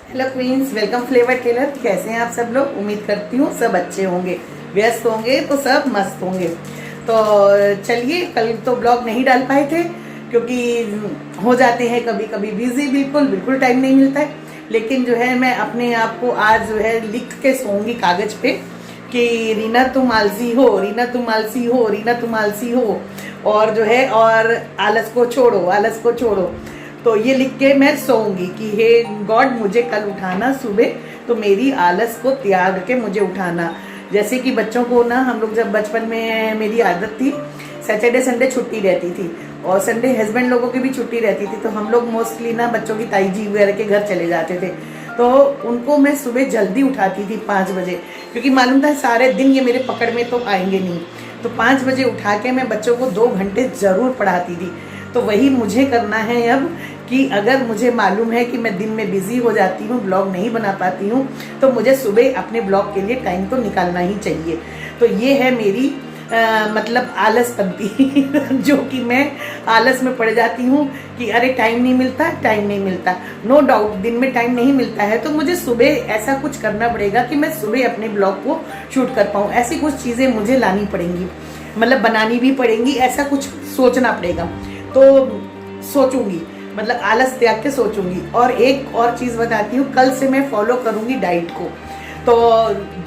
Hello queens, welcome Flavour Tailor. कैसे हैं आप सब लोग? उम्मीद करती हूँ सब अच्छे होंगे, व्यस्त होंगे तो सब मस्त होंगे। तो चलिए, कल तो ब्लॉग नहीं डाल पाए थे क्योंकि हो जाते हैं कभी कभी बिजी, बिल्कुल टाइम नहीं मिलता है। लेकिन जो है मैं अपने आप को आज जो है लिख के सोऊंगी कागज पे कि रीना तुम आलसी हो, रीना तुम आलसी हो, रीना तुम आलसी हो। और जो है और आलस को छोड़ो, आलस को छोड़ो। तो ये लिख के मैं सोऊंगी कि हे गॉड, मुझे कल उठाना सुबह, तो मेरी आलस को त्याग के मुझे उठाना। जैसे कि बच्चों को ना, हम लोग जब बचपन में मेरी आदत थी, सैटरडे संडे छुट्टी रहती थी और संडे हस्बैंड लोगों की भी छुट्टी रहती थी, तो हम लोग मोस्टली ना बच्चों की ताई जी वगैरह के घर चले जाते थे। तो उनको मैं सुबह जल्दी उठाती थी 5 बजे, क्योंकि मालूम था सारे दिन ये मेरे पकड़ में तो आएंगे नहीं। तो 5 बजे उठा के मैं बच्चों को 2 घंटे जरूर पढ़ाती थी। तो वही मुझे करना है अब कि अगर मुझे मालूम है कि मैं दिन में बिजी हो जाती हूँ, ब्लॉग नहीं बना पाती हूँ, तो मुझे सुबह अपने ब्लॉग के लिए टाइम तो निकालना ही चाहिए। तो ये है मेरी मतलब आलसपंती जो कि मैं आलस में पड़ जाती हूँ कि अरे टाइम नहीं मिलता, टाइम नहीं मिलता। नो डाउट दिन में टाइम नहीं मिलता है, तो मुझे सुबह ऐसा कुछ करना पड़ेगा कि मैं सुबह अपने ब्लॉग को शूट कर पाऊँ। ऐसी कुछ चीज़ें मुझे लानी पड़ेंगी, मतलब बनानी भी पड़ेंगी, ऐसा कुछ सोचना पड़ेगा। तो सोचूंगी, मतलब आलस त्याग के सोचूंगी। और एक और चीज़ बताती हूँ, कल से मैं फॉलो करूंगी डाइट को। तो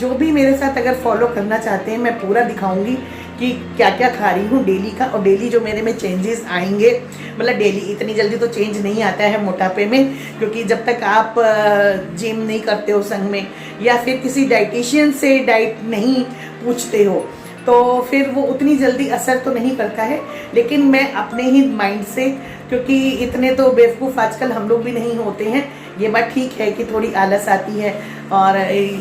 जो भी मेरे साथ अगर फॉलो करना चाहते हैं, मैं पूरा दिखाऊंगी कि क्या क्या खा रही हूँ डेली का। और डेली जो मेरे में चेंजेस आएंगे, मतलब डेली इतनी जल्दी तो चेंज नहीं आता है मोटापे में, क्योंकि जब तक आप जिम नहीं करते हो संग में, या फिर किसी डाइटिशियन से डाइट नहीं पूछते हो, तो फिर वो उतनी जल्दी असर तो नहीं करता है। लेकिन मैं अपने ही माइंड से, क्योंकि इतने तो बेवकूफ़ आजकल हम लोग भी नहीं होते हैं, ये बात ठीक है कि थोड़ी आलस आती है। और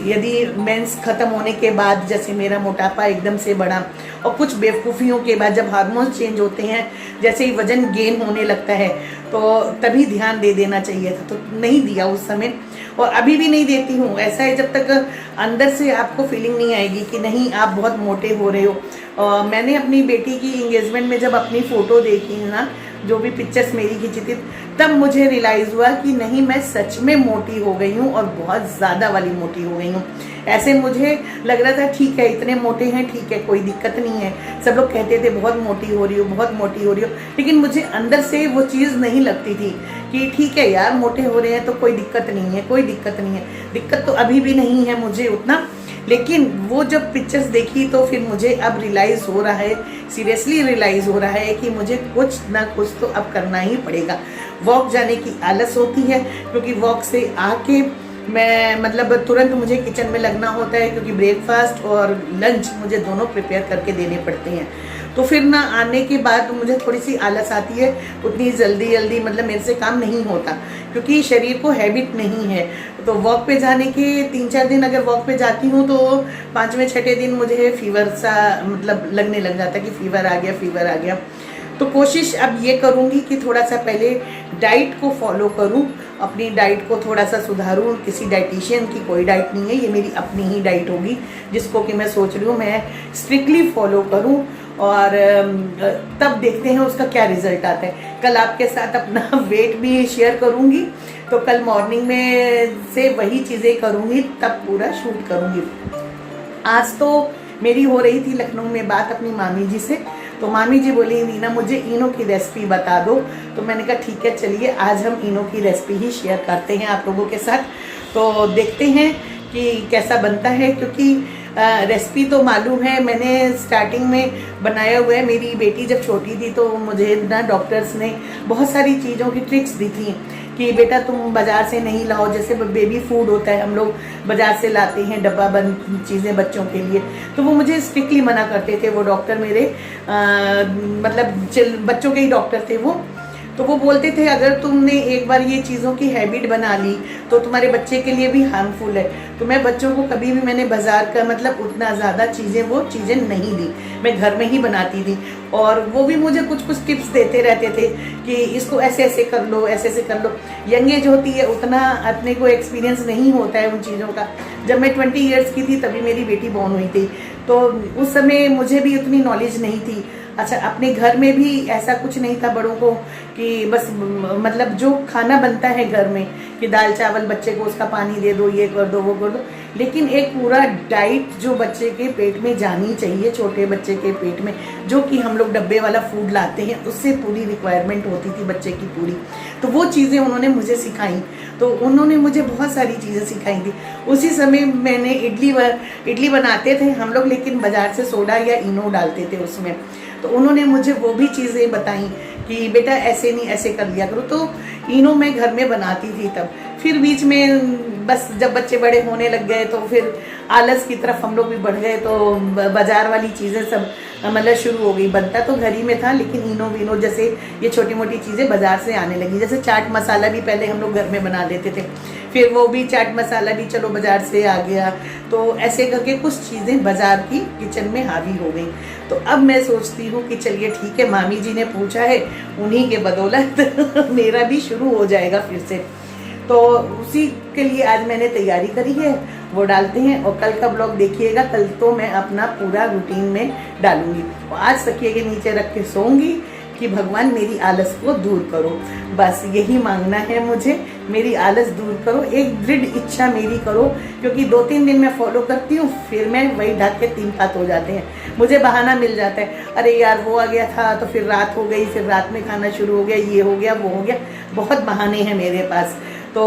यदि मेंस ख़त्म होने के बाद, जैसे मेरा मोटापा एकदम से बढ़ा, और कुछ बेवकूफ़ियों के बाद जब हार्मोन्स चेंज होते हैं, जैसे ही वज़न गेन होने लगता है, तो तभी ध्यान दे देना चाहिए था, तो नहीं दिया उस समय, और अभी भी नहीं देती हूँ। ऐसा है, जब तक अंदर से आपको फीलिंग नहीं आएगी कि नहीं आप बहुत मोटे हो रहे हो। मैंने अपनी बेटी की इंगेजमेंट में जब अपनी फ़ोटो देखी ना, जो भी पिक्चर्स मेरी खींची थी, तब मुझे रियलाइज़ हुआ कि नहीं, मैं सच में मोटी हो गई हूँ, और बहुत ज़्यादा वाली मोटी हो गई हूँ। ऐसे मुझे लग रहा था ठीक है, इतने मोटे हैं, ठीक है, कोई दिक्कत नहीं है। सब लोग कहते थे बहुत मोटी हो रही हो, बहुत मोटी हो रही हो, लेकिन मुझे अंदर से वो चीज़ नहीं लगती थी कि ठीक है यार, मोटे हो रहे हैं तो कोई दिक्कत नहीं है, कोई दिक्कत नहीं है। दिक्कत तो अभी भी नहीं है मुझे उतना, लेकिन वो जब पिक्चर्स देखी तो फिर मुझे अब रियलाइज़ हो रहा है, सीरियसली रियलाइज़ हो रहा है कि मुझे कुछ ना कुछ तो अब करना ही पड़ेगा। वॉक जाने की आलस होती है, क्योंकि वॉक से आके मैं मतलब तुरंत मुझे किचन में लगना होता है, क्योंकि ब्रेकफास्ट और लंच मुझे दोनों प्रिपेयर करके देने पड़ते हैं। तो फिर ना आने के बाद मुझे थोड़ी सी आलस आती है, उतनी जल्दी मतलब मेरे से काम नहीं होता, क्योंकि शरीर को हैबिट नहीं है। तो वॉक पे जाने के 3-4 दिन अगर वॉक पे जाती हूँ, तो 5वें-6ठे दिन मुझे फीवर सा मतलब लगने लग जाता है कि फीवर आ गया, फीवर आ गया। तो कोशिश अब ये करूँगी कि थोड़ा सा पहले डाइट को फॉलो करूँ, अपनी डाइट को थोड़ा सा सुधारूँ। किसी डाइटिशियन की कोई डाइट नहीं है, ये मेरी अपनी ही डाइट होगी, जिसको कि मैं सोच रही हूँ मैं स्ट्रिक्टली फॉलो करूँ, और तब देखते हैं उसका क्या रिजल्ट आता है। कल आपके साथ अपना वेट भी शेयर करूँगी, तो कल मॉर्निंग में से वही चीज़ें करूँगी, तब पूरा शूट करूँगी। आज तो मेरी हो रही थी लखनऊ में बात अपनी मामी जी से, तो मामी जी बोली रीना मुझे इनो की रेसिपी बता दो। तो मैंने कहा ठीक है, चलिए आज हम इनो की रेसिपी ही शेयर करते हैं आप लोगों के साथ। तो देखते हैं कि कैसा बनता है, क्योंकि रेसिपी तो मालूम है, मैंने स्टार्टिंग में बनाया हुआ है। मेरी बेटी जब छोटी थी तो मुझे ना डॉक्टर्स ने बहुत सारी चीज़ों की ट्रिक्स दी थी कि बेटा तुम बाज़ार से नहीं लाओ। जैसे बेबी फूड होता है, हम लोग बाज़ार से लाते हैं डब्बा बंद चीज़ें बच्चों के लिए, तो वो मुझे स्ट्रिक्टली मना करते थे। वो डॉक्टर मेरे मतलब बच्चों के ही डॉक्टर थे वो। तो वो बोलते थे अगर तुमने एक बार ये चीज़ों की हैबिट बना ली तो तुम्हारे बच्चे के लिए भी हार्मफुल है। तो मैं बच्चों को कभी भी मैंने बाज़ार का मतलब उतना ज़्यादा वो चीज़ें नहीं दी, मैं घर में ही बनाती थी। और वो भी मुझे कुछ कुछ टिप्स देते रहते थे कि इसको ऐसे ऐसे कर लो, ऐसे ऐसे कर लो। यंग एज होती है, उतना अपने को एक्सपीरियंस नहीं होता है उन चीज़ों का। जब मैं 20 ईयर्स की थी तभी मेरी बेटी बॉर्न हुई थी, तो उस समय मुझे भी उतनी नॉलेज नहीं थी। अच्छा, अपने घर में भी ऐसा कुछ नहीं था बड़ों को कि बस मतलब जो खाना बनता है घर में कि दाल चावल बच्चे को उसका पानी दे दो, ये कर दो, वो कर दो, लेकिन एक पूरा डाइट जो बच्चे के पेट में जानी चाहिए, छोटे बच्चे के पेट में, जो कि हम लोग डब्बे वाला फूड लाते हैं उससे पूरी रिक्वायरमेंट होती थी बच्चे की पूरी। तो वो चीज़ें उन्होंने मुझे सिखाई, तो उन्होंने मुझे बहुत सारी चीज़ें सिखाई थी। उसी समय मैंने इडली बनाते थे हम लोग, लेकिन बाजार से सोडा या इनो डालते थे उसमें, तो उन्होंने मुझे वो भी चीज़ें बताई कि बेटा ऐसे नहीं, ऐसे कर लिया करो। तो इनो मैं घर में बनाती थी तब। फिर बीच में बस जब बच्चे बड़े होने लग गए तो फिर आलस की तरफ हम लोग भी बढ़ गए, तो बाजार वाली चीज़ें सब मतलब शुरू हो गई। बनता तो घर ही में था, लेकिन इनो विनो जैसे ये छोटी मोटी चीज़ें बाजार से आने लगी। जैसे चाट मसाला भी पहले हम लोग घर में बना देते थे, फिर वो भी चाट मसाला भी चलो बाजार से आ गया। तो ऐसे करके कुछ चीज़ें बाजार की किचन में हावी हो गई। तो अब मैं सोचती हूँ कि चलिए ठीक है, मामी जी ने पूछा है, उन्हीं के बदौलत मेरा भी शुरू हो जाएगा फिर से। तो उसी के लिए आज मैंने तैयारी करी है, वो डालते हैं। और कल का ब्लॉग देखिएगा, कल तो मैं अपना पूरा रूटीन में डालूंगी। और आज तकिए के नीचे रख के सोऊंगी कि भगवान मेरी आलस को दूर करो, बस यही मांगना है मुझे, मेरी आलस दूर करो, एक दृढ़ इच्छा मेरी करो। क्योंकि 2-3 दिन मैं फॉलो करती हूँ, फिर मैं वही ढक के 3 हाथ हो जाते हैं। मुझे बहाना मिल जाता है, अरे यार वो आ गया था तो फिर रात हो गई, फिर रात में खाना शुरू हो गया, ये हो गया, वो हो गया, बहुत बहाने हैं मेरे पास। तो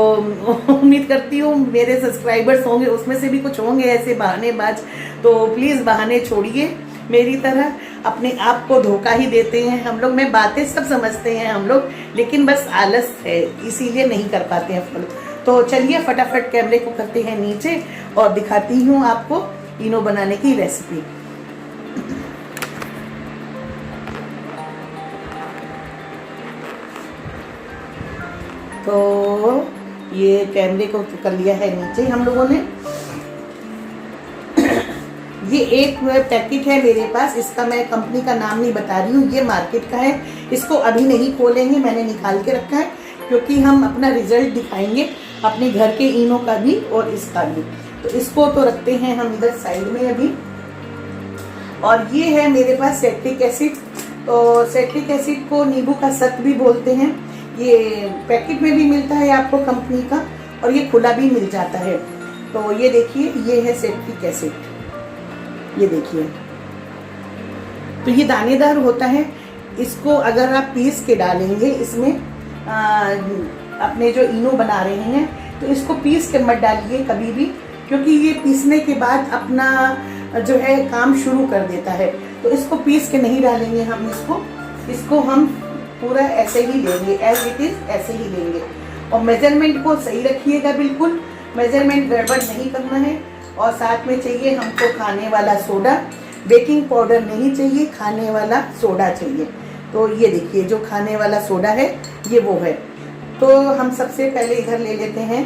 उम्मीद करती हूँ मेरे सब्सक्राइबर्स होंगे, उसमें से भी कुछ होंगे ऐसे बहानेबाज। तो प्लीज़ बहाने छोड़िए, मेरी तरह अपने आप को धोखा ही देते हैं हम लोग। मैं बातें सब समझते हैं हम लोग, लेकिन बस आलस है, इसीलिए नहीं कर पाते हैं फॉलो। तो चलिए फटाफट कैमरे को करते हैं नीचे और दिखाती हूँ आपको इनो बनाने की रेसिपी। तो ये कैमरे को कर लिया है नीचे हम लोगों ने। ये एक पैकेट है मेरे पास, इसका मैं कंपनी का नाम नहीं बता रही हूँ, ये मार्केट का है। इसको अभी नहीं खोलेंगे, मैंने निकाल के रखा है, क्योंकि हम अपना रिजल्ट दिखाएंगे अपने घर के इनो का भी और इसका भी। तो इसको तो रखते हैं हम इधर साइड में अभी। और ये है मेरे पास सेट्रिक एसिड। तो सेट्रिक एसिड को नींबू का सत भी बोलते हैं। ये पैकेट में भी मिलता है आपको कंपनी का, और ये खुला भी मिल जाता है। तो ये देखिए, ये है सेट्रिक एसिड, ये देखिए। तो ये दानेदार होता है, इसको अगर आप पीस के डालेंगे इसमें अपने जो इनो बना रहे हैं, तो इसको पीस के मत डालिए कभी भी, क्योंकि ये पीसने के बाद अपना जो है काम शुरू कर देता है। तो इसको पीस के नहीं डालेंगे हम, इसको हम पूरा ऐसे ही लेंगे, एज इट इज ऐसे ही लेंगे। और मेजरमेंट को सही रखिएगा, बिल्कुल मेजरमेंट गड़बड़ नहीं करना है। और साथ में चाहिए हमको खाने वाला सोडा, बेकिंग पाउडर नहीं चाहिए, खाने वाला सोडा चाहिए। तो ये देखिए, जो खाने वाला सोडा है ये वो है। तो हम सबसे पहले इधर ले लेते हैं,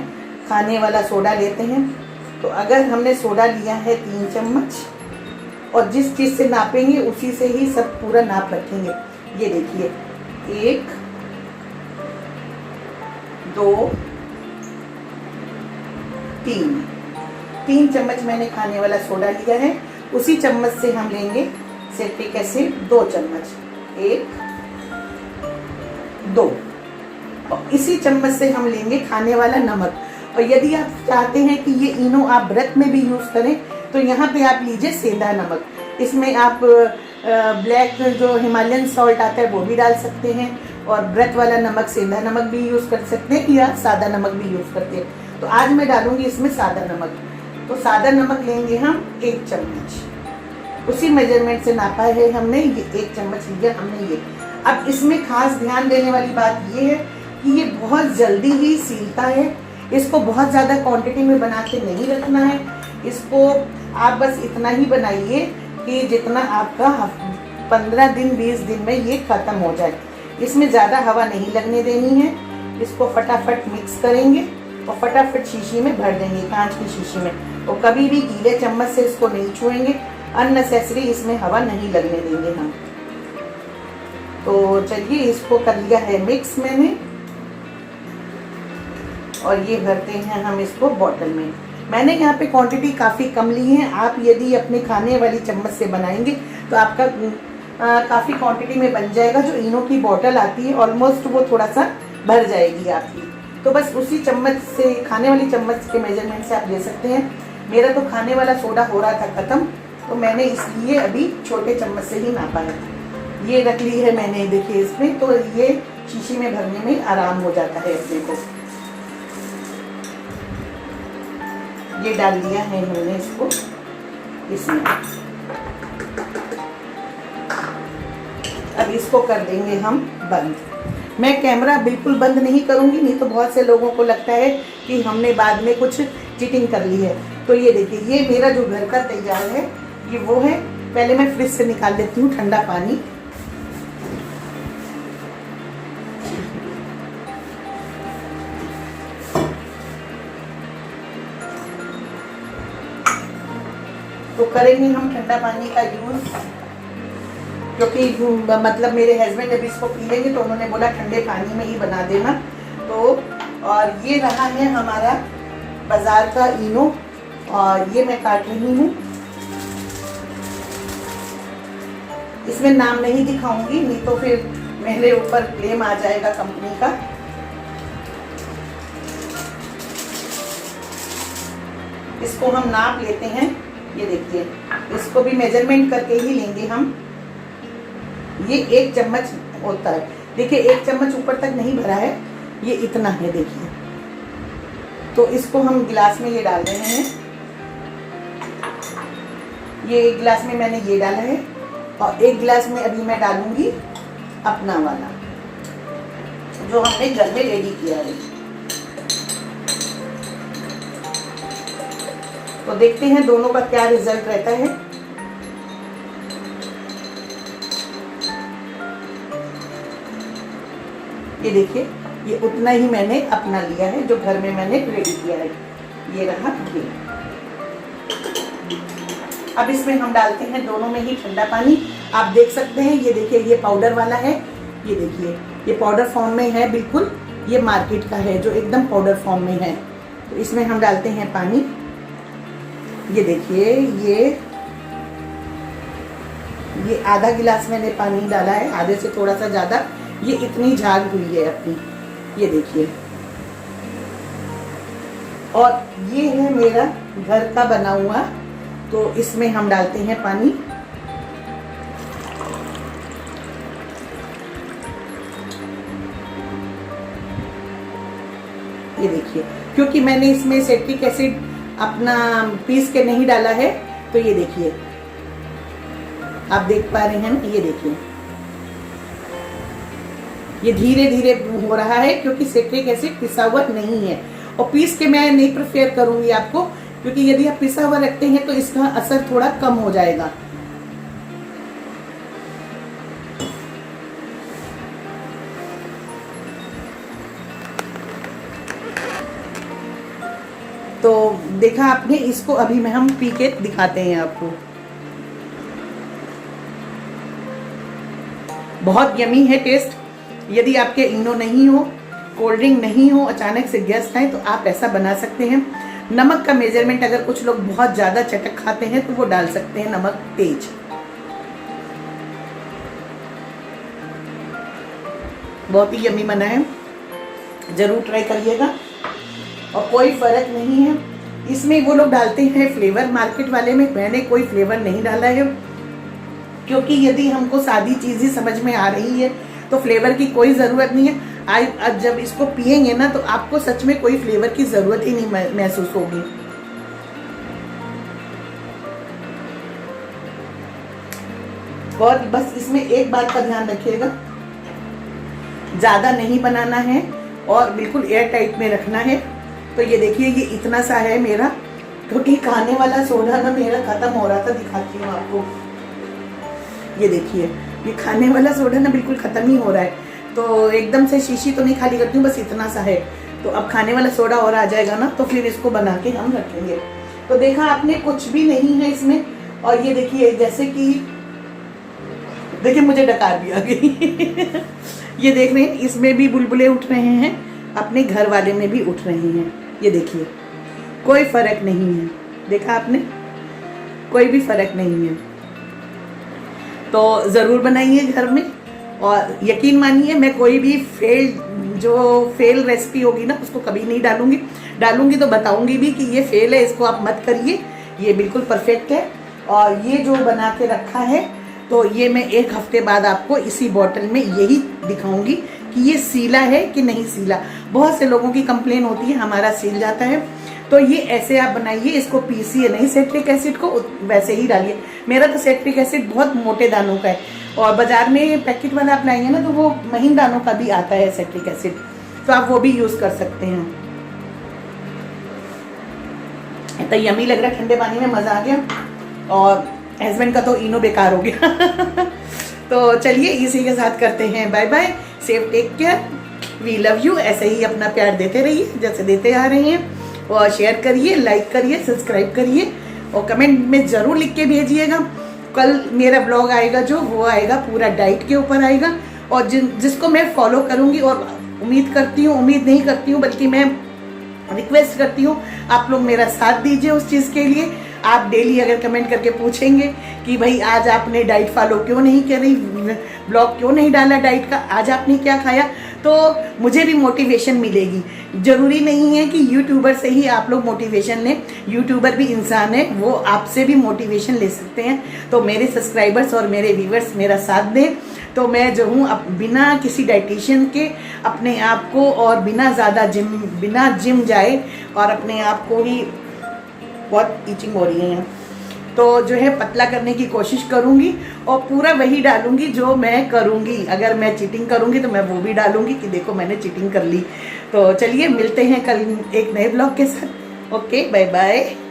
खाने वाला सोडा लेते हैं। तो अगर हमने सोडा लिया है 3 चम्मच, और जिस चीज़ से नापेंगे उसी से ही सब पूरा नाप रखेंगे। ये देखिए, 1 2 3 चम्मच मैंने खाने वाला सोडा लिया है। उसी चम्मच से हम लेंगे सेट्रिक एसिड 2 चम्मच, 1 2, और इसी चम्मच से हम लेंगे खाने वाला नमक। और यदि आप चाहते हैं कि ये इनो आप व्रत में भी यूज़ करें, तो यहाँ पे आप लीजिए सेंधा नमक। इसमें आप ब्लैक जो हिमालयन सॉल्ट आता है वो भी डाल सकते हैं, और व्रत वाला नमक सेंधा नमक भी यूज़ कर सकते हैं, या सादा नमक भी यूज़ करते हैं। तो आज मैं डालूंगी इसमें सादा नमक। तो सादा नमक लेंगे हम 1 चम्मच, उसी मेजरमेंट से नापा है हमने, ये 1 चम्मच लिया हमने ये। अब इसमें खास ध्यान देने वाली बात ये है कि ये बहुत जल्दी ही सीलता है। इसको बहुत ज़्यादा क्वांटिटी में बना के नहीं रखना है। इसको आप बस इतना ही बनाइए कि जितना आपका 15 दिन 20 दिन में ये ख़त्म हो जाए। इसमें ज़्यादा हवा नहीं लगने देनी है। इसको फटाफट मिक्स करेंगे और फटाफट शीशी में भर देंगे, कांच की शीशी में। और कभी भी गीले चम्मच से इसको नहीं छुएंगे, अननेसेसरी इसमें हवा नहीं लगने देंगे हम। तो चलिए, इसको कर लिया है मिक्स मैंने, और ये भरते हैं हम इसको बॉटल में। मैंने यहाँ पे क्वांटिटी काफ़ी कम ली है। आप यदि अपने खाने वाली चम्मच से बनाएंगे तो आपका काफ़ी क्वांटिटी में बन जाएगा। जो इनो की बॉटल आती है ऑलमोस्ट वो थोड़ा सा भर जाएगी आपकी। तो बस उसी चम्मच से, खाने वाली चम्मच के मेजरमेंट से आप ले सकते हैं। मेरा तो खाने वाला सोडा हो रहा था ख़त्म, तो मैंने इसलिए अभी छोटे चम्मच से ही नापा है। ये रख ली है मैंने, देखिए इसमें, तो ये शीशी में भरने में आराम हो जाता है अपने को। ये डाल दिया है हमने इसको इसमें। अब इसको कर देंगे हम बंद। मैं कैमरा बिल्कुल बंद नहीं करूंगी, नहीं तो बहुत से लोगों को लगता है कि हमने बाद में कुछ चीटिंग कर ली है। तो ये देखिए, ये मेरा जो घर का तैयार है ये वो है। पहले मैं फ्रिज से निकाल लेती हूँ ठंडा पानी। तो करेंगे हम ठंडा पानी का यूज, क्योंकि मतलब मेरे हस्बैंड जब इसको पी लेंगे तो उन्होंने बोला ठंडे पानी में ही बना देना। तो और ये रहा है हमारा बाजार का इनो, और ये मैं काट रही हूँ। इसमें नाम नहीं दिखाऊंगी, नहीं तो फिर मेरे ऊपर क्लेम आ जाएगा कंपनी का। इसको हम नाप लेते हैं। ये देखिए, इसको भी मेजरमेंट करके ही लेंगे हम। ये 1 चम्मच होता है। देखिए 1 चम्मच ऊपर तक नहीं भरा है, ये इतना है देखिए। तो इसको हम गिलास में ये डाल रहे हैं। ये 1 गिलास में मैंने ये डाला है, और 1 गिलास में अभी मैं डालूंगी अपना वाला जो हमने घर में रेडी किया है। तो देखते हैं दोनों का क्या रिजल्ट रहता है। ये देखिए, ये उतना ही मैंने अपना लिया है जो घर में मैंने रेडी किया है। ये रहा ये। अब इसमें हम डालते हैं दोनों में ही ठंडा पानी। आप देख सकते हैं, ये देखिए, ये पाउडर वाला है। ये देखिए, ये पाउडर फॉर्म में है बिल्कुल। ये मार्केट का है जो एकदम पाउडर फॉर्म में है। तो इसमें हम डालते हैं पानी। ये देखिए, ये आधा गिलास मैंने पानी डाला है, आधे से थोड़ा सा ज्यादा। ये इतनी झाग हुई है अपनी, ये देखिए। और ये है मेरा घर का बना हुआ, तो इसमें हम डालते हैं पानी। ये देखिए, क्योंकि मैंने इसमें सिट्रिक एसिड अपना पीस के नहीं डाला है, तो ये देखिए, आप देख पा रहे हैं ना, ये देखिए, ये धीरे धीरे हो रहा है क्योंकि सिट्रिक एसिड पिसा हुआ नहीं है। और पीस के मैं नहीं प्रेफर करूंगी आपको, क्योंकि यदि आप पिसा हुआ रखते हैं तो इसका असर थोड़ा कम हो जाएगा। तो देखा आपने, इसको अभी में हम पी के दिखाते हैं आपको। बहुत यमी है टेस्ट। यदि आपके इनो नहीं हो, कोल्ड ड्रिंक नहीं हो, अचानक से गेस्ट आए, तो आप ऐसा बना सकते हैं। नमक का मेजरमेंट, अगर कुछ लोग बहुत ज़्यादा चटक खाते हैं तो वो डाल सकते हैं नमक तेज। बहुत ही यमी बना है, ज़रूर ट्राई करिएगा। और कोई फ़र्क नहीं है इसमें। वो लोग डालते हैं फ्लेवर मार्केट वाले में, मैंने कोई फ्लेवर नहीं डाला है, क्योंकि यदि हमको सादी चीज़ ही समझ में आ रही है तो फ्लेवर की कोई ज़रूरत नहीं है। आज जब इसको पिएंगे ना तो आपको सच में कोई फ्लेवर की ज़रूरत ही नहीं महसूस होगी। और बस इसमें एक बात का ध्यान रखिएगा, ज़्यादा नहीं बनाना है और बिल्कुल एयर टाइट में रखना है। तो ये देखिए, ये इतना सा है मेरा, क्योंकि खाने वाला सोडा ना मेरा ख़त्म हो रहा था। दिखाती हूँ आपको, ये देखिए, ये खाने वाला सोडा ना बिल्कुल ख़त्म ही हो रहा है। तो एकदम से शीशी तो नहीं खाली करती हूँ, बस इतना सा है। तो अब खाने वाला सोडा और आ जाएगा ना, तो फिर इसको बना के हम रखेंगे। तो देखा आपने, कुछ भी नहीं है इसमें। और ये देखिए, जैसे कि देखिए मुझे डकार भी आ गई ये देख रहे हैं, इसमें भी बुलबुले उठ रहे हैं, अपने घर वाले में भी उठ रहे हैं। ये देखिए, कोई फर्क नहीं है। देखा आपने, कोई भी फर्क नहीं है। तो ज़रूर बनाइए घर में। और यकीन मानिए मैं कोई भी फेल रेसिपी होगी ना उसको कभी नहीं डालूंगी तो बताऊंगी भी कि ये फेल है, इसको आप मत करिए, ये बिल्कुल परफेक्ट है। और ये जो बना के रखा है तो ये मैं 1 हफ्ते बाद आपको इसी बॉटल में यही दिखाऊंगी कि ये सीला है कि नहीं सीला। बहुत से लोगों की कंप्लेन होती है हमारा सील जाता है, तो ये ऐसे आप बनाइए, इसको पीसिए नहीं सिट्रिक एसिड को, वैसे ही डालिए। मेरा तो सिट्रिक एसिड बहुत मोटे दानों का है और बाजार में पैकेट वाला आप लाएंगे ना तो वो महीन दानों का भी आता है सिट्रिक एसिड, तो आप वो भी यूज़ कर सकते हैं। इतना यमी लग रहा है, ठंडे पानी में मज़ा आ गया। और हस्बैंड का तो इनो बेकार हो गया तो चलिए इसी के साथ करते हैं bye bye, safe take care, we love you. ऐसे ही अपना प्यार देते रहिए जैसे देते आ रहे हैं, और शेयर करिए, लाइक करिए, सब्सक्राइब करिए और कमेंट में ज़रूर लिख के भेजिएगा। कल मेरा ब्लॉग आएगा जो वो आएगा पूरा डाइट के ऊपर आएगा, और जिसको मैं फॉलो करूँगी, और उम्मीद नहीं करती हूँ बल्कि मैं रिक्वेस्ट करती हूँ आप लोग मेरा साथ दीजिए उस चीज़ के लिए। आप डेली अगर कमेंट करके पूछेंगे कि भाई आज आपने डाइट फॉलो क्यों नहीं करी, ब्लॉग क्यों नहीं डाला डाइट का, आज आपने क्या खाया, तो मुझे भी मोटिवेशन मिलेगी। ज़रूरी नहीं है कि यूट्यूबर से ही आप लोग मोटिवेशन लें, यूट्यूबर भी इंसान है, वो आपसे भी मोटिवेशन ले सकते हैं। तो मेरे सब्सक्राइबर्स और मेरे व्यूवर्स मेरा साथ दें, तो मैं जो हूँ बिना किसी डाइटिशियन के अपने आप को, और बिना जिम जाए और अपने आप को ही, बहुत ईचिंग हो रही है यहाँ, तो जो है पतला करने की कोशिश करूँगी और पूरा वही डालूँगी जो मैं करूँगी। अगर मैं चीटिंग करूँगी तो मैं वो भी डालूँगी कि देखो मैंने चीटिंग कर ली। तो चलिए मिलते हैं कल एक नए ब्लॉग के साथ। Okay bye bye.